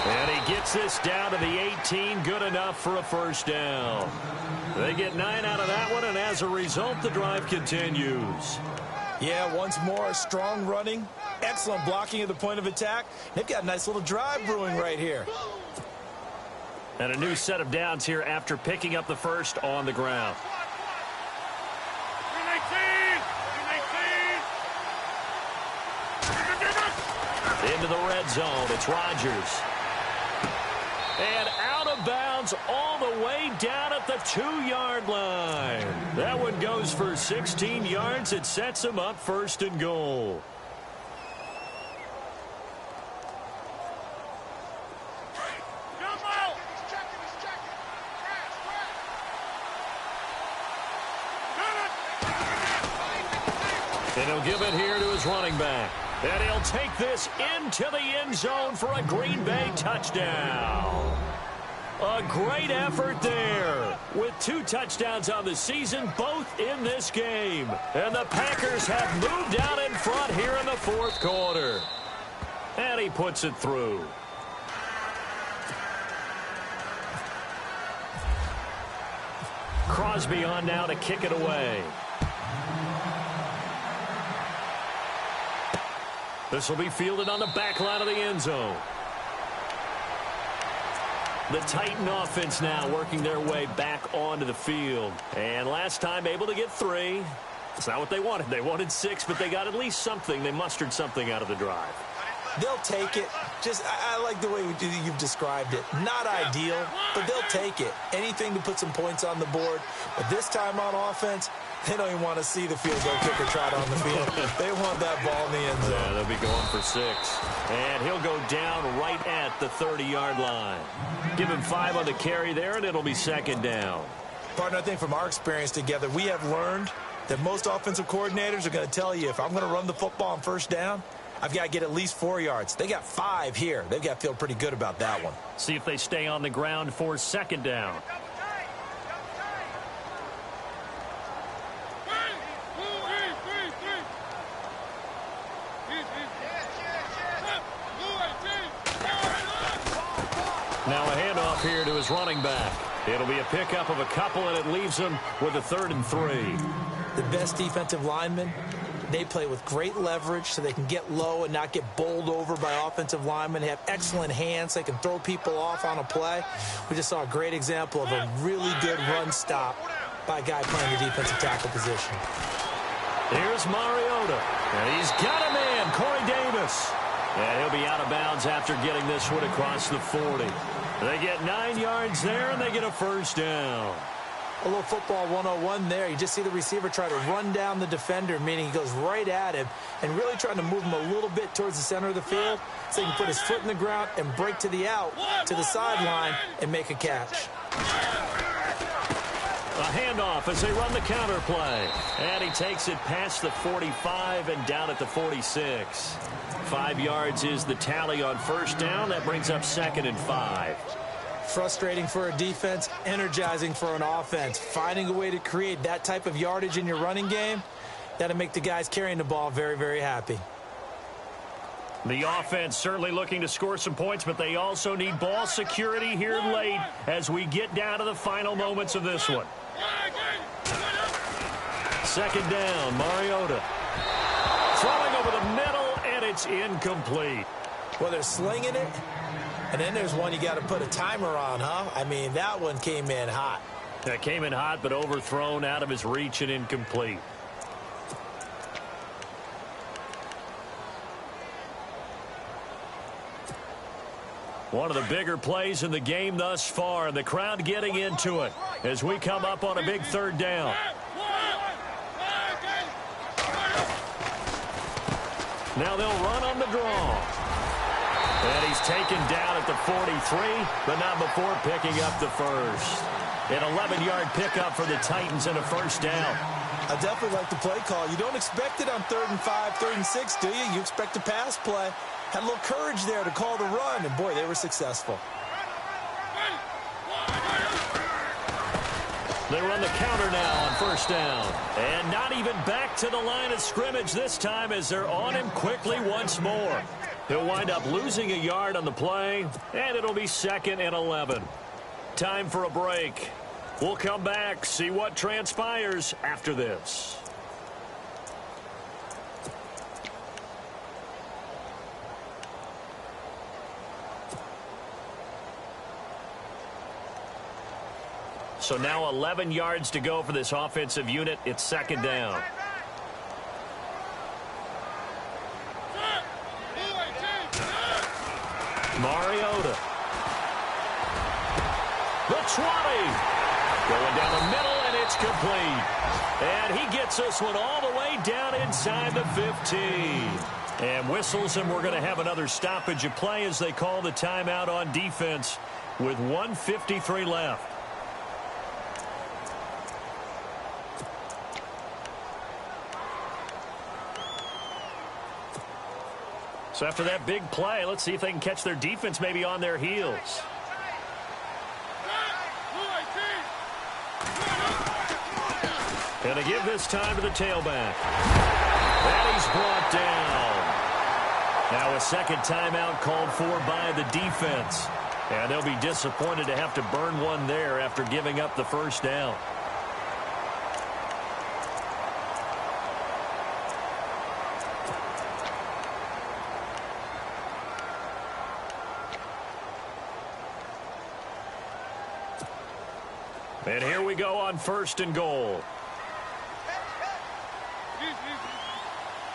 And he gets this down to the 18, good enough for a 1st down. They get 9 out of that one, and as a result, the drive continues. Yeah, once more, strong running, excellent blocking at the point of attack. They've got a nice little drive brewing right here. And a new set of downs here after picking up the 1st on the ground. Into the red zone, it's Rodgers. And out of bounds all the way down at the 2-yard line. That one goes for 16 yards. It sets him up 1st and goal. And he'll give it here to his running back. And he'll take this into the end zone for a Green Bay touchdown. A great effort there with 2 touchdowns on the season, both in this game. And the Packers have moved out in front here in the 4th quarter. And he puts it through. Crosby on now to kick it away. This will be fielded on the back line of the end zone. The Titan offense now working their way back onto the field. And last time able to get 3. It's not what they wanted. They wanted 6, but they got at least something. They mustered something out of the drive. They'll take it. I like the way you've described it. Not ideal, but they'll take it. Anything to put some points on the board. But this time on offense, they don't even want to see the field goal kicker trot on the field. They want that ball in the end zone. Yeah, they'll be going for 6. And he'll go down right at the 30-yard line. Give him 5 on the carry there, and it'll be 2nd down. Partner, I think from our experience together, we have learned that most offensive coordinators are going to tell you, if I'm going to run the football on 1st down, I've got to get at least 4 yards. They got 5 here. They've got to feel pretty good about that one. See if they stay on the ground for 2nd down. Now a handoff here to his running back. It'll be a pickup of a couple, and it leaves him with a 3rd and 3. The best defensive linemen, they play with great leverage so they can get low and not get bowled over by offensive linemen. They have excellent hands. They can throw people off on a play. We just saw a great example of a really good run stop by a guy playing the defensive tackle position. Here's Mariota. And he's got a man, Corey Davis. And he'll be out of bounds after getting this one across the 40. They get 9 yards there, and they get a 1st down. A little football 101 there. You just see the receiver try to run down the defender, meaning he goes right at him and really trying to move him a little bit towards the center of the field so he can put his foot in the ground and break to the out, to the sideline, and make a catch. A handoff as they run the counter play. And he takes it past the 45 and down at the 46. 5 yards is the tally on 1st down. That brings up 2nd and 5. Frustrating for a defense, energizing for an offense. Finding a way to create that type of yardage in your running game, that'll make the guys carrying the ball very, very happy. The offense certainly looking to score some points, but they also need ball security here late as we get down to the final moments of this one. 2nd down, Mariota. Throwing over the middle, and it's incomplete. Well, they're slinging it. And then there's one you got to put a timer on, huh? I mean, that one came in hot. That came in hot, but overthrown out of his reach and incomplete. One of the bigger plays in the game thus far, and the crowd getting into it as we come up on a big 3rd down. Now they'll run on the draw. And he's taken down at the 43, but not before picking up the 1st. An 11-yard pickup for the Titans and a 1st down. I definitely like the play call. You don't expect it on 3rd and 5, 3rd and 6, do you? You expect a pass play. Had a little courage there to call the run, and boy, they were successful. They run the counter now on 1st down. And not even back to the line of scrimmage this time as they're on him quickly once more. He'll wind up losing a yard on the play, and it'll be 2nd and 11. Time for a break. We'll come back, see what transpires after this. So now 11 yards to go for this offensive unit. It's 2nd down. Mariota. The 20. Going down the middle, and it's complete. And he gets this one all the way down inside the 15. And whistles, and we're going to have another stoppage of play as they call the timeout on defense with 1:53 left. So after that big play, let's see if they can catch their defense maybe on their heels. And to give this time to the tailback. And he's brought down. Now a 2nd timeout called for by the defense. And they'll be disappointed to have to burn one there after giving up the 1st down. And here we go on 1st and goal.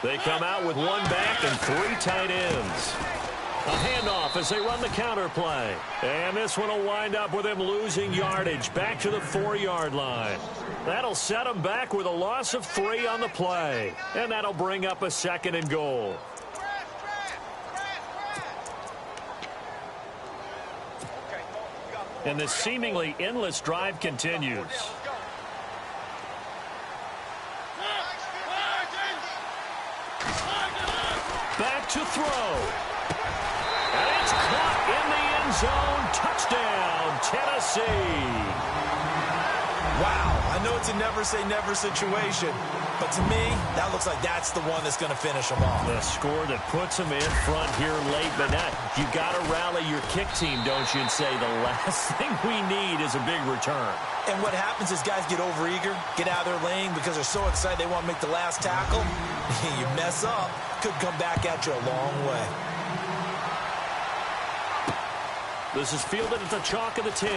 They come out with one back and 3 tight ends. A handoff as they run the counter play. And this one will wind up with him losing yardage back to the 4-yard line. That'll set him back with a loss of 3 on the play. And that'll bring up a 2nd and goal. And this seemingly endless drive continues. Back to throw. And it's caught in the end zone. Touchdown, Tennessee. Wow, I know it's a never-say-never situation, but to me, that looks like that's the one that's going to finish them off. The score that puts them in front here late, but now you got to rally your kick team, don't you, and say the last thing we need is a big return. And what happens is guys get overeager, get out of their lane because they're so excited they want to make the last tackle. You mess up, could come back at you a long way. This is fielded at the chalk of the 10.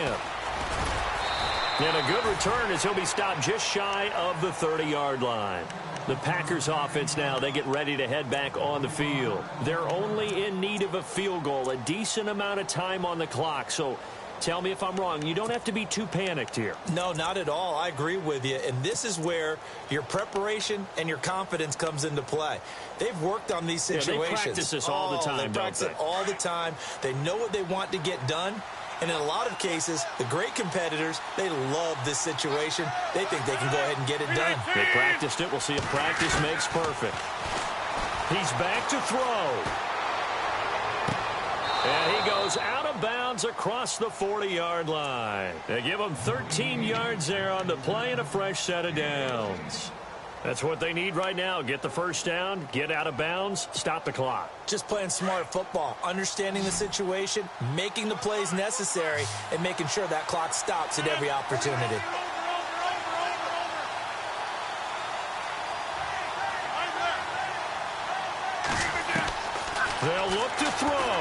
And a good return as he'll be stopped just shy of the 30-yard line. The Packers offense now, they get ready to head back on the field. They're only in need of a field goal, a decent amount of time on the clock. So tell me if I'm wrong. You don't have to be too panicked here. No, not at all. I agree with you. And this is where your preparation and your confidence comes into play. They've worked on these situations. Yeah, they practice this all the time, They practice it all the time. They know what they want to get done. And in a lot of cases, the great competitors, they love this situation. They think they can go ahead and get it done. They practiced it. We'll see if practice makes perfect. He's back to throw. And he goes out of bounds across the 40-yard line. They give him 13 yards there on the play and a fresh set of downs. That's what they need right now. Get the first down, get out of bounds, stop the clock. Just playing smart football, understanding the situation, making the plays necessary, and making sure that clock stops at every opportunity. They'll look to throw.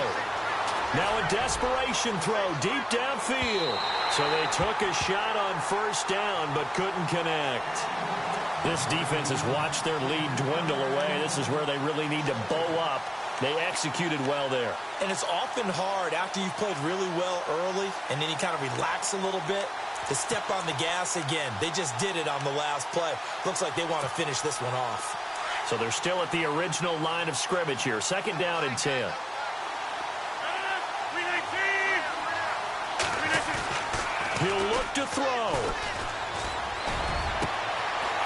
Now a desperation throw deep downfield. So they took a shot on first down but couldn't connect. This defense has watched their lead dwindle away. This is where they really need to bow up. They executed well there. And it's often hard after you've played really well early and then you kind of relax a little bit to step on the gas again. They just did it on the last play. Looks like they want to finish this one off. So they're still at the original line of scrimmage here. 2nd down and 10. He'll look to throw.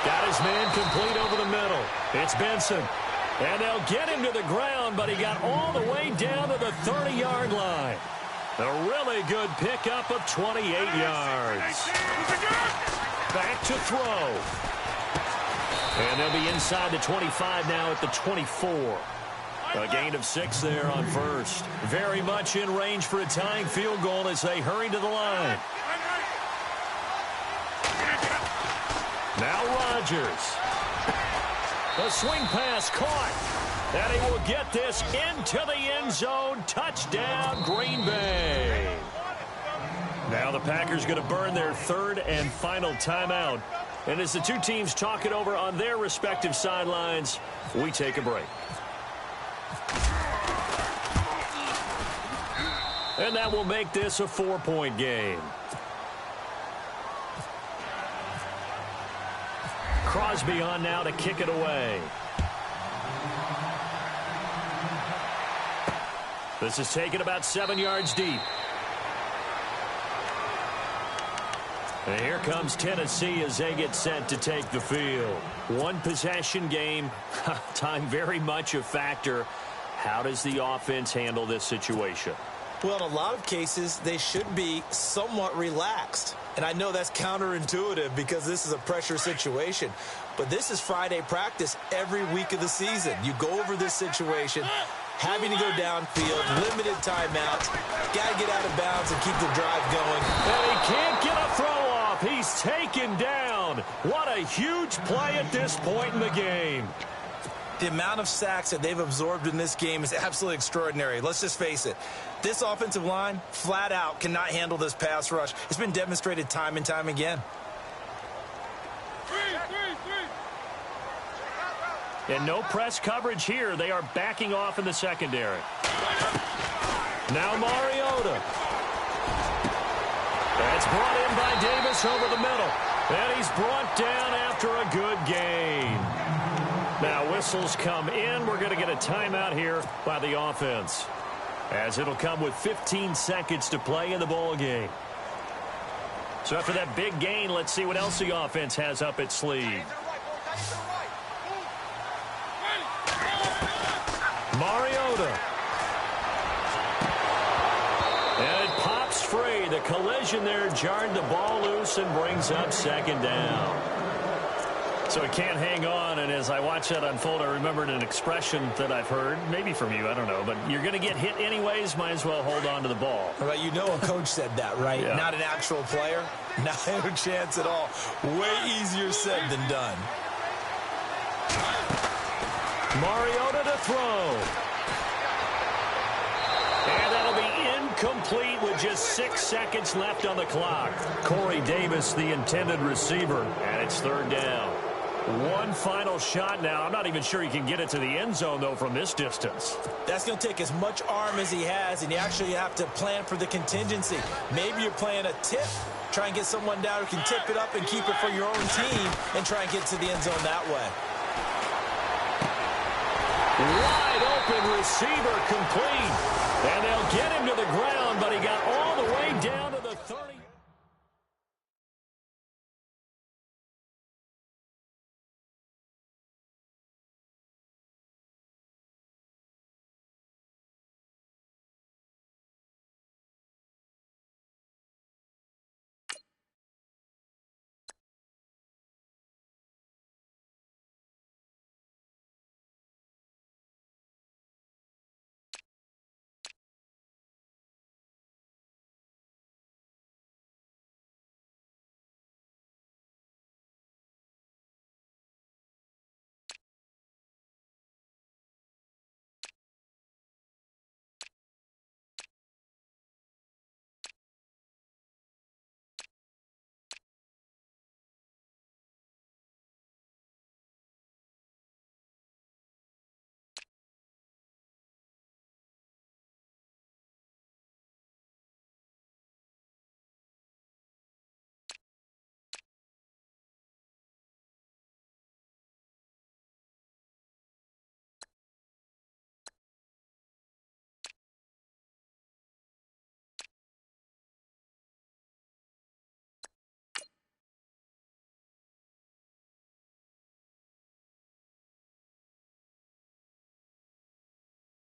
Got his man complete over the middle. It's Benson. And they'll get him to the ground, but he got all the way down to the 30-yard line. A really good pickup of 28 yards. Back to throw. And they'll be inside the 25 now at the 24. A gain of 6 there on first. Very much in range for a tying field goal as they hurry to the line. Now Rodgers. The swing pass caught. And he will get this into the end zone. Touchdown, Green Bay. Now the Packers going to burn their 3rd and final timeout. And as the two teams talk it over on their respective sidelines, we take a break. And that will make this a 4-point game. Crosby on now to kick it away. This is taken about 7 yards deep. And here comes Tennessee as they get set to take the field. One possession game, time very much a factor. How does the offense handle this situation? Well, in a lot of cases, they should be somewhat relaxed. And I know that's counterintuitive because this is a pressure situation. But this is Friday practice every week of the season. You go over this situation, having to go downfield, limited timeouts, got to get out of bounds and keep the drive going. And he can't get a throw off. He's taken down. What a huge play at this point in the game. The amount of sacks that they've absorbed in this game is absolutely extraordinary. Let's just face it. This offensive line, flat out, cannot handle this pass rush. It's been demonstrated time and time again. And no press coverage here. They are backing off in the secondary. Now Mariota. That's brought in by Davis over the middle. And he's brought down after a good gain. Now whistles come in. We're going to get a timeout here by the offense, as it'll come with 15 seconds to play in the ball game. So after that big gain, let's see what else the offense has up its sleeve. Mariota. And it pops free. The collision there jarred the ball loose and brings up second down. So it can't hang on, and as I watch that unfold, I remembered an expression that I've heard, maybe from you, I don't know, but you're going to get hit anyways, might as well hold on to the ball. Right, you know a coach said that, right? Yeah. Not an actual player. Not a chance at all. Way easier said than done. Mariota to throw. And that'll be incomplete with just 6 seconds left on the clock. Corey Davis, the intended receiver, and it's third down. One final shot now. I'm not even sure he can get it to the end zone, though, from this distance. That's going to take as much arm as he has, and you actually have to plan for the contingency. Maybe you're playing a tip. Try and get someone down who can tip it up and keep it for your own team and try and get to the end zone that way. Wide open receiver complete. And they'll get him to the ground, but he got